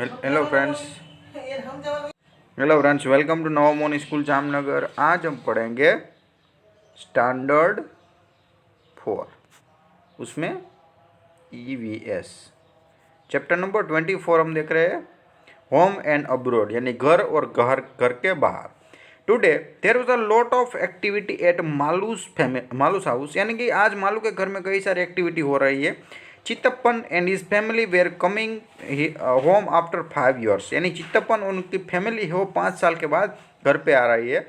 Hello friends. Welcome to Navmoni school Jamnagar. आज हम पढ़ेंगे स्टैंडर्ड 4, उसमें EVS चैप्टर नंबर 24 हम देख रहे हैं, होम एंड अब्रॉड, यानी घर और घर के बाहर। Today there was a lot of activity at Malu's house, यानी कि आज मालू के घर में कई सारी एक्टिविटी हो रही है। Chittappan and his family were coming home after 5 years, यानी चित्तप्पन उनकी फैमिली है वो 5 साल के बाद घर पे आ रही है।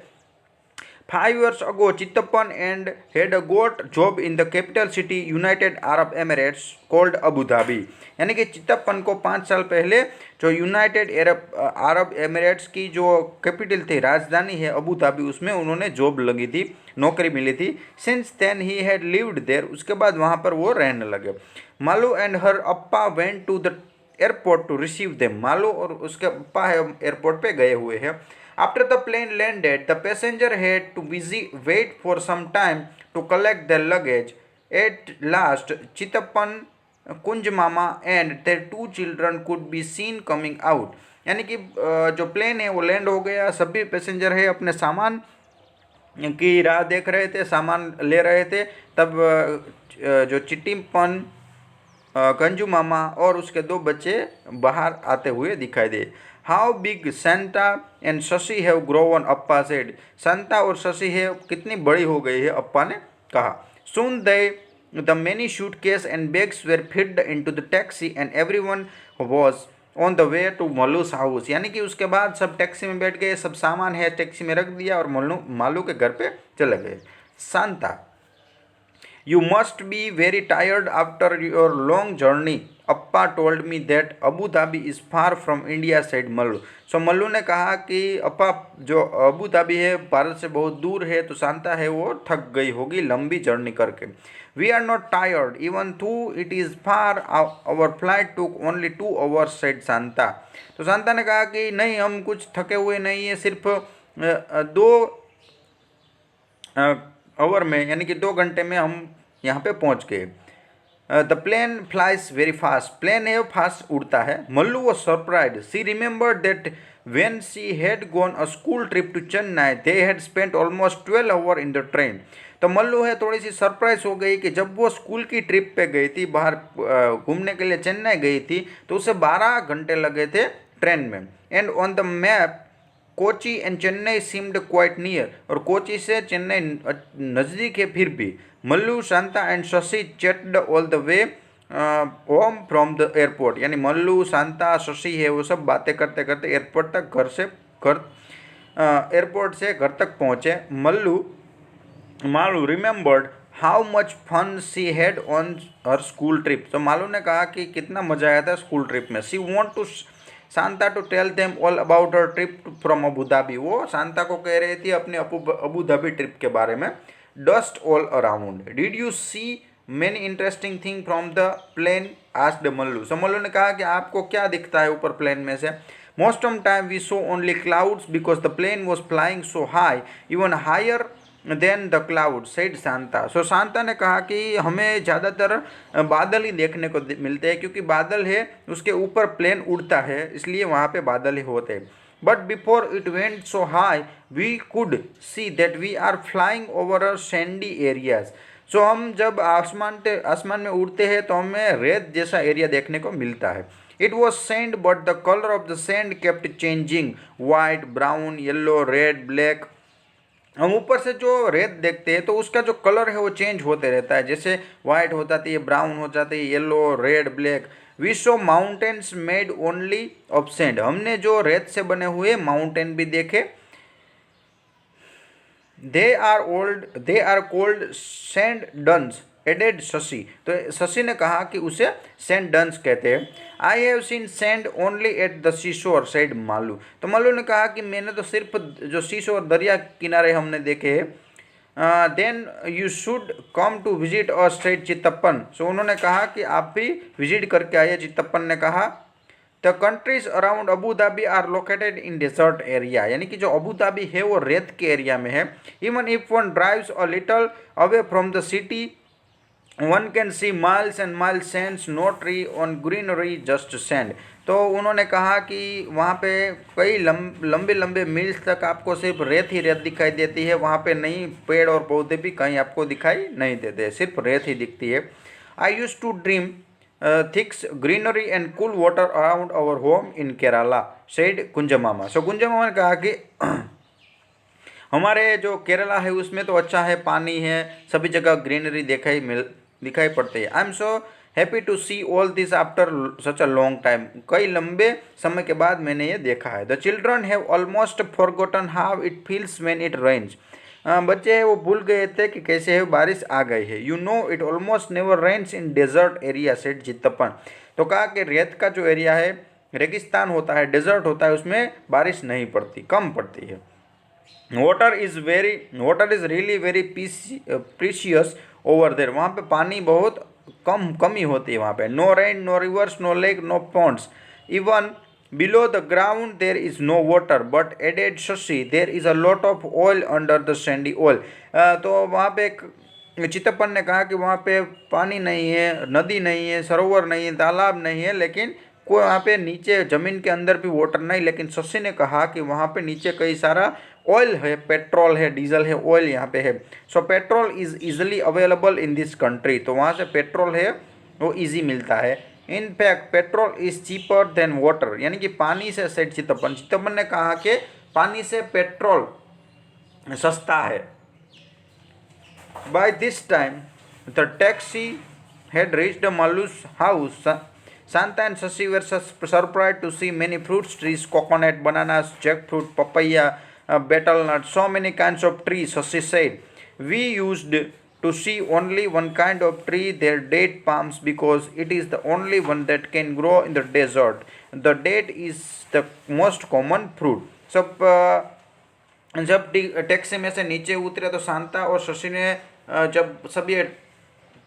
5 years ago, Chittappan and had got job in the capital city, United Arab Emirates, called Abu Dhabi. यानी कि चित्तप्पन को 5 साल पहले जो यूनाइटेड अरब एमिरेट्स की जो कैपिटल थी, राजधानी है अबू धाबी, उसमें उन्होंने जॉब लगी थी, नौकरी मिली थी। Since then he had lived there, उसके बाद वहाँ पर वो रहने लगे। Malu and her appa went to the airport to receive them, Malu और उसके अप्पा है एयरपोर्ट पे गए हुए हैं। After the plane landed, the passenger had to wait for some time to collect their luggage. At last, Chittappan, Kunj Mama and their 2 children could be seen coming out. यानी कि जो प्लेन है वो land हो गया, सभी passenger है अपने सामान की राह देख रहे थे, सामान ले रहे थे। तब जो चिट्टीपन, कंजू मामा और उसके 2 बच्चे बाहर आते हुए दिखाई दे। How big Santa and Shashi have grown, Appa said. Santa और शशि है कितनी बड़ी हो गई है, अप्पा ने कहा। Soon they the many suitcase and bags were fit into the taxi and everyone was on the way to Mallu's house, यानी कि उसके बाद सब टैक्सी में बैठ गए, सब सामान है टैक्सी में रख दिया और मालू के घर पे चले गए। Shanta, You must be very tired after your long journey. Appa told me that Abu Dhabi is far from India, said Mallu. So Mallu ने कहा कि अप्पा जो अबू धाबी है भारत से बहुत दूर है, तो शांता है वो थक गई होगी लंबी जर्नी करके। We are not tired, even though it is far. Our flight took only 2 hours, said Shanta. तो शांता ने कहा कि नहीं, हम कुछ थके हुए नहीं है, सिर्फ 2 आवर में, यानी कि 2 घंटे में हम यहाँ पे पहुँच गए। The plane flies very fast, plane है फास्ट उड़ता है। Mallu was surprise, she remember that when she had gone a school trip to Chennai they had spent almost 12 hour in the train. तो मल्लू है थोड़ी सी सरप्राइज हो गई कि जब वो स्कूल की ट्रिप पे गई थी, बाहर घूमने के लिए चेन्नई गई थी, तो उसे 12 घंटे लगे थे ट्रेन में। And on the map Kochi and Chennai seemed quite near, और कोची से चेन्नई नज़दीक है फिर भी। Mallu, Shanta and Shashi chatted all the way home from the airport, यानी मल्लू, शांता, शशि है वो सब बातें करते करते एयरपोर्ट तक एयरपोर्ट से घर तक पहुँचे। Malu remembered how much fun she had on her school trip, तो मालू ने कहा कि कितना मजा आया था स्कूल ट्रिप में। She want to Shanta to tell them all about her trip from Abu Dhabi, वो शांता को कह रही थी अपने अबू धाबी ट्रिप के बारे में। Dust all around, did you see many interesting thing from the plane, asked Mallu. सो मल्लू ने कहा कि आपको क्या दिखता है ऊपर प्लेन में से। Most of time we saw only clouds because the plane was flying so high, even higher than the cloud, said Shanta. सो शांता ने कहा कि हमें ज़्यादातर बादल ही देखने को मिलते हैं, क्योंकि बादल है उसके ऊपर प्लेन उड़ता है, इसलिए वहाँ पे बादल ही होते हैं। But before it went so high we could see that we are flying over a sandy areas. सो हम जब आसमान में उड़ते हैं तो हमें रेत जैसा एरिया देखने को मिलता है। It was sand but the colour of the sand kept changing, white, brown, yellow, red, black. हम ऊपर से जो रेत देखते हैं तो उसका जो कलर है वो चेंज होते रहता है, जैसे वाइट हो जाती है, ब्राउन हो जाती है, yellow, red, black. We saw mountains made only of sand, हमने जो रेत से बने हुए माउंटेन भी देखे। They are called sand dunes, added Shashi, तो शशि ने कहा कि उसे सैंड डन्स कहते हैं। I have seen sand only at the seashore, said Malu, तो मालू ने कहा कि मैंने तो सिर्फ जो सीशोर दरिया किनारे हमने देखे हैं। Then you should come to visit a, said Chittappan, सो उन्होंने कहा कि आप भी विजिट करके आइए, चित्तप्पन ने कहा। The countries around Abu Dhabi are located in desert area, यानी कि जो अबू धाबी है वो रेत के एरिया में है। Even if one drives a little away from the city one can see miles and miles sands, no tree on greenery, just sand. तो उन्होंने कहा कि वहाँ पे कई लंबे लंबे मील्स तक आपको सिर्फ रेत ही रेत दिखाई देती है, वहाँ पे नहीं पेड़ और पौधे भी कहीं आपको दिखाई नहीं देते, सिर्फ रेत ही दिखती है। I used to dream thick greenery and cool water around our home in Kerala, said कुंजमामा। सो कुंजमामा ने कहा कि हमारे जो केरला है उसमें तो अच्छा है, पानी है, सभी जगह ग्रीनरी दिखाई पड़ती है। I am so happy to see all this after such a long time, कई लंबे समय के बाद मैंने ये देखा है। The children have almost forgotten how it feels when it rains. बच्चे हैं वो भूल गए थे कि कैसे है बारिश आ गई है। You know it almost never rains in desert area, said Chittappan. तो कहा कि रेत का जो एरिया है, रेगिस्तान होता है, डेजर्ट होता है, उसमें बारिश नहीं पड़ती, कम पड़ती है। Water is really very precious over there, वहाँ पे पानी बहुत कमी होती है वहाँ पे। No rain, no rivers, no lake, no ponds, even below the ground there is no water, but added Shashi there is a lot of oil under the sandy oil. तो वहाँ पे चित्तप्पन ने कहा कि वहाँ पे पानी नहीं है, नदी नहीं है, सरोवर नहीं है, तालाब नहीं है, लेकिन कोई वहाँ पे नीचे ज़मीन के अंदर भी वाटर नहीं। लेकिन शशि ने कहा कि वहाँ पे नीचे कई सारा ऑयल है, पेट्रोल है, डीजल है, ऑयल यहाँ पे है। So petrol is easily available in this country, तो वहाँ से पेट्रोल है वो इजी मिलता है। In fact petrol is cheaper than water, यानी कि पानी से, सेठ चित्तप्पन ने कहा कि पानी से पेट्रोल सस्ता है। By this time the taxi had reached Mallu's house. Santa and Shashi were surprised to see many fruit trees, coconut, bananas, jackfruit, papaya, betel nut, so many kinds of trees. Shashi said, we used to see only one kind of tree, their date palms, because it is the only one that can grow in the desert. The date is the most common fruit. सब जब taxi में से नीचे उतरे तो शांता और शशि ने जब सब ये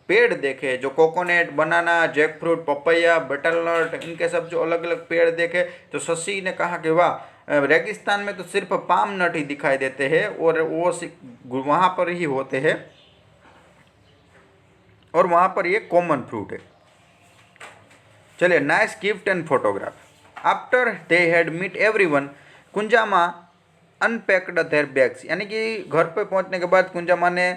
पेड़ देखे, जो कोकोनट, बनाना, जैकफ्रूट, पपैया, बेटल नट, इनके सब जो अलग अलग पेड़ देखे, तो शशि ने कहा कि वाह, रेगिस्तान में तो सिर्फ पाम नट ही दिखाई देते हैं और वो वहाँ पर ही होते हैं और वहाँ पर ये कॉमन फ्रूट है। चलिए, nice gift and photograph. After they had met everyone, Kunjamma unpacked their bags, यानी कि घर पे पहुँचने के बाद कुंजामा ने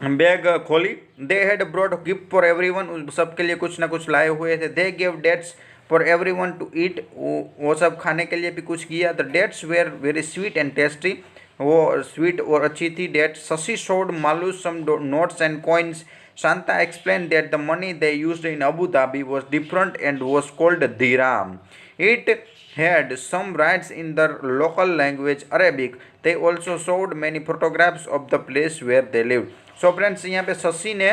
बैग खोली। They had brought gift for everyone, सबके लिए कुछ ना कुछ लाए हुए थे। They give dates for everyone to eat, वो सब खाने के लिए भी कुछ किया। The dates were very sweet and tasty, वो स्वीट और अच्छी थी dates. Shashi showed Malu some notes and coins. Shanta explain that the money they used in Abu Dhabi was different and was called dirham. It had some writes in the local language Arabic. They also showed many photographs of the place where they lived. So friends, यहाँ पे शशि ने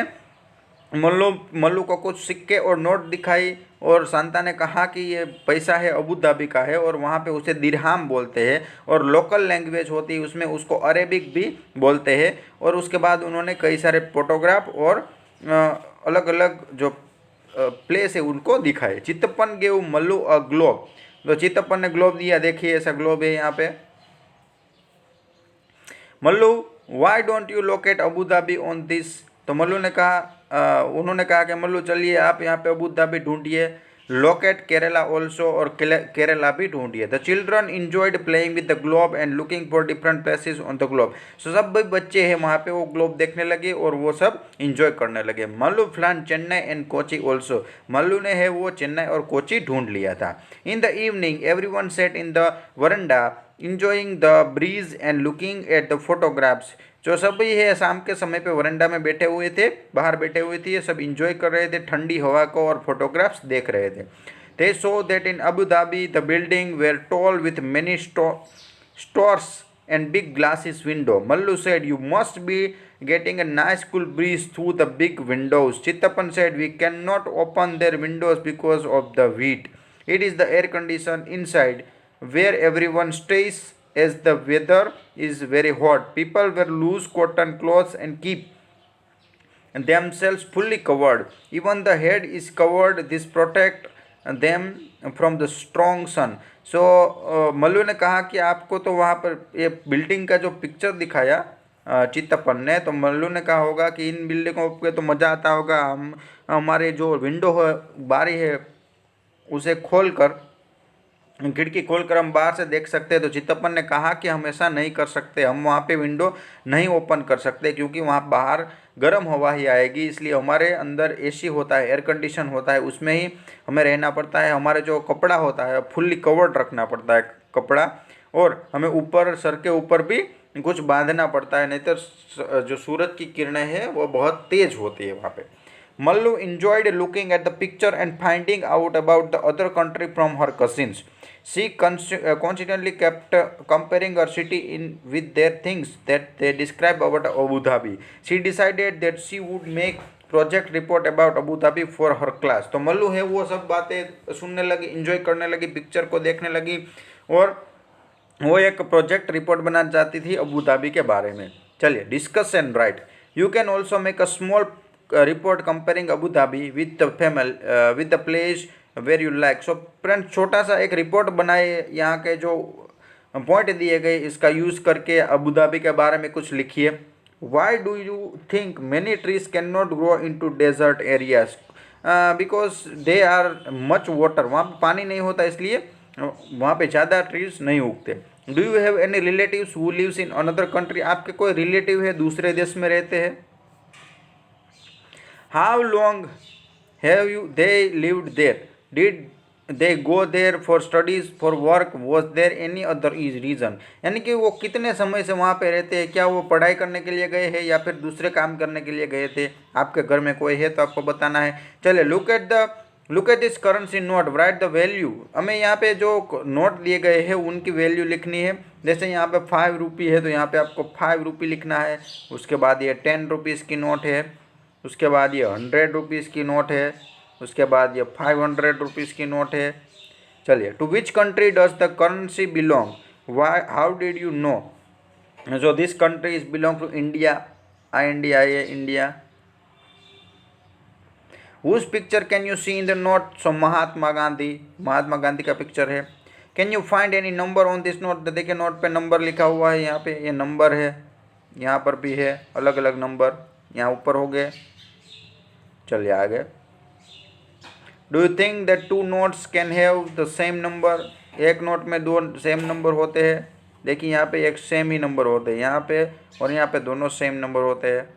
मल्लू को कुछ सिक्के और note दिखाई और शांता ने कहा कि ये पैसा है, अबू धाबी का है और वहाँ पे उसे दिरहाम बोलते हैं और लोकल लैंग्वेज होती है उसमें उसको अरेबिक भी बोलते हैं। और उसके बाद उन्होंने कई सारे फोटोग्राफ और अलग अलग जो प्लेस है उनको दिखाए। चित्तप्पन गेव मल्लू अ ग्लोब, तो चित्तप्पन ने ग्लोब दिया, देखिए ऐसा ग्लोब है यहाँ पे। Mallu, why don't you locate Abu Dhabi on this, तो मल्लू ने कहा उन्होंने कहा कि मल्लू चलिए आप यहाँ पे अबू धाबी ढूंढिए। लोकेट केरला ऑल्सो, और केरला भी ढूंढिए। The children enjoyed playing with the globe and looking for different places on the globe. So सब बच्चे हैं वहाँ पे वो ग्लोब देखने लगे और वो सब इंजॉय करने लगे। मल्लू फ्लान चेन्नई एंड कोची ऑल्सो, मल्लू ने है वो चेन्नई और कोची ढूंढ लिया था। In the evening everyone set in the veranda enjoying the breeze and looking at the photographs. जो सभी है शाम के समय पे वरंडा में बैठे हुए थे, बाहर बैठे हुए थे, ये सब इंजॉय कर रहे थे ठंडी हवा को और फोटोग्राफ्स देख रहे थे। They saw that in Abu Dhabi the building were tall with many stores and big glasses window. Mallu said, you must be getting a nice cool breeze through the big windows. Chittappan said, we cannot open their windows because of the heat. It is the air condition inside where everyone stays as the weather is very hot. People wear loose cotton clothes and keep themselves fully covered. Even the head is covered. This protect them from the strong sun. So Mallu ने कहा कि आपको तो वहाँ पर ये building का जो पिक्चर दिखाया चित्तप्पन ने, तो मल्लू ने कहा होगा कि इन बिल्डिंगों पे तो मज़ा आता होगा। हम हमारे जो विंडो है, बारी है, उसे खोलकर, खिड़की खोलकर हम बाहर से देख सकते हैं। तो चित्तप्पन ने कहा कि हम ऐसा नहीं कर सकते, हम वहाँ पे विंडो नहीं ओपन कर सकते क्योंकि वहाँ बाहर गर्म हवा ही आएगी, इसलिए हमारे अंदर एसी होता है, एयर कंडीशन होता है, उसमें ही हमें रहना पड़ता है। हमारे जो कपड़ा होता है फुल्ली कवर्ड रखना पड़ता है कपड़ा, और हमें ऊपर सर के ऊपर भी कुछ बांधना पड़ता है, नहीं तो जो सूरज की किरणें हैं वो बहुत तेज होती है वहाँ पे। Mallu enjoyed looking at the picture and finding out about the other country from her cousins. She constantly kept comparing her city in with their things that they describe about Abu Dhabi. She decided that she would make project report about Abu Dhabi for her class. तो मल्लू है वो सब बातें सुनने लगी, enjoy करने लगी, picture को देखने लगी, और वो एक प्रोजेक्ट रिपोर्ट बनाना चाहती थी अबू धाबी के बारे में। चलिए, discuss and write. You can also make a small report comparing Abu Dhabi with the place where you like. So friend, छोटा सा एक रिपोर्ट बनाए, यहाँ के जो पॉइंट दिए गए इसका यूज़ करके अबू धाबी के बारे में कुछ लिखिए। Why do you think many trees can not grow in to desert areas? Because they are much water, वहाँ पर पानी नहीं होता, इसलिए वहाँ पे ज़्यादा ट्रीज नहीं उगते। Do you have any relatives who lives in another country? आपके कोई रिलेटिव है दूसरे देश में रहते हैं? How long have you they lived there? Did they go there for studies, for work, was there any other reason? यानी कि वो कितने समय से वहाँ पे रहते हैं, क्या वो पढ़ाई करने के लिए गए हैं या फिर दूसरे काम करने के लिए गए थे? आपके घर में कोई है तो आपको बताना है। चलिए, look at this currency note, right the value. हमें यहाँ पे जो नोट दिए गए हैं उनकी वैल्यू लिखनी है। जैसे यहाँ पे 5 रुपये है तो यहाँ पे आपको 5 रुपये लिखना है। उसके बाद ये 10 रुपीज़ की नोट है, उसके बाद ये 100 रुपीज़ की नोट है, उसके बाद ये 500 रुपीज़ की नोट है। चलिए, to which country does the currency belong? Why, how did you know? So this country is belong to India. India, ये India. Whose picture can you see in the note? So Mahatma Gandhi का picture है। Can you find any number on this note? तो देखिए, note पे number लिखा हुआ है, यहाँ पे ये नंबर है, यहाँ पर भी है अलग अलग नंबर, यहाँ ऊपर हो गए। चलिए आगे। Do you think that 2 notes can have the same number? एक नोट में 2 सेम नंबर होते हैं। देखिए, यहाँ पे एक सेम ही नंबर होते हैं, यहाँ पे और यहाँ पे दोनों सेम नंबर होते हैं।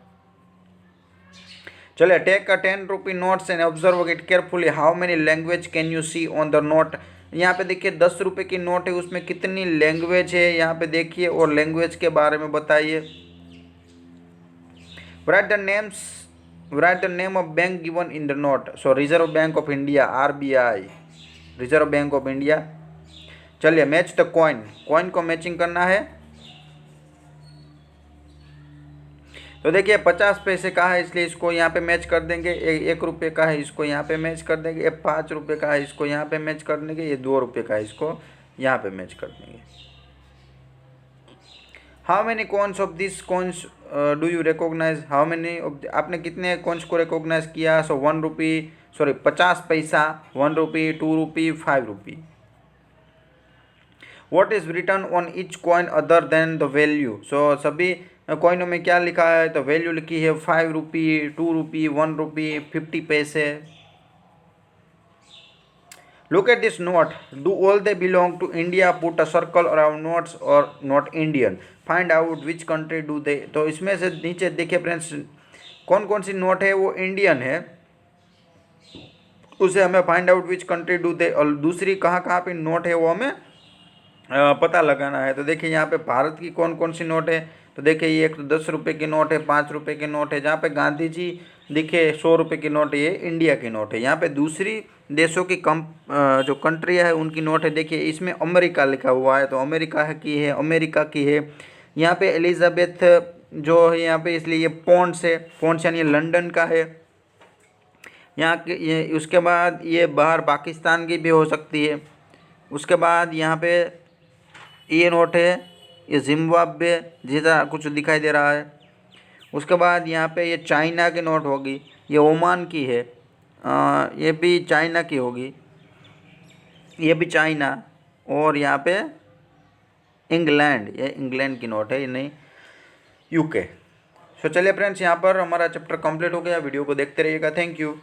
चलिए, take a 10 rupee notes and observe it carefully. How many language can you see on the note? यहाँ पे देखिए 10 रुपये की नोट है, उसमें कितनी लैंग्वेज है यहाँ पे देखिए, और लैंग्वेज के बारे में बताइए। Right the name of bank given in the note. So reserve bank of India, RBI, reserve bank of India. चलिए, मैच द कॉइन को मैचिंग करना है। तो देखिए, 50 पैसे का है इसलिए इसको यहाँ पे मैच कर देंगे। 1 रुपये का है, इसको यहाँ पे मैच कर देंगे। 5 रुपये का है, इसको यहाँ पे मैच कर देंगे। ये 2 रुपये का है, इसको यहाँ पे मैच कर देंगे। How many coins of this coins do you recognize? How many of, आपने कितने कॉइन्स को रिकॉग्नाइज किया? सो 1 रुपी, sorry 50 paisa, 1 rupee, 2 rupee, 5 rupee. What is return on each coin other than the value? So सभी कॉइनों में क्या लिखा है? तो वैल्यू लिखी है 5 रुपी, 2 रुपी, 1 rupee, 50 paise. Look at this note, do all they belong to India? Put a circle around notes और not Indian. Find out which country do they. तो इसमें से नीचे देखिए फ्रेंड्स, कौन कौन सी नोट है वो इंडियन है, उसे हमें find out which country do दे, और दूसरी कहाँ कहाँ पे नोट है वो हमें पता लगाना है। तो देखिए, यहाँ पे भारत की कौन कौन सी नोट है? तो देखिए, ये एक तो 10 रुपये की नोट है, 5 रुपये की नोट है, जहाँ पे गांधी जी दिखे 100 रुपये की नोट है, ये इंडिया की नोट है। यहाँ पे दूसरी देशों की जो कंट्री है उनकी नोट है। देखिए, इसमें अमेरिका लिखा हुआ है, तो अमेरिका की है, अमेरिका की है। यहाँ पे एलिजाबेथ जो है यहाँ पे, इसलिए ये पौंड्स है, पौंड्स यानी लंदन का है। यहाँ के ये, उसके बाद ये बाहर पाकिस्तान की भी हो सकती है। उसके बाद यहाँ पे ये नोट है, ये जिम्बाब्वे जैसा कुछ दिखाई दे रहा है। उसके बाद यहाँ पे ये चाइना की नोट होगी, ये ओमान की है, ये भी चाइना की होगी, ये भी चाइना, और यहाँ पे इंग्लैंड, ये इंग्लैंड की नोट है, ये नहीं UK। सो चलिए फ्रेंड्स, यहाँ पर हमारा चैप्टर कंप्लीट हो गया। वीडियो को देखते रहिएगा। Thank you.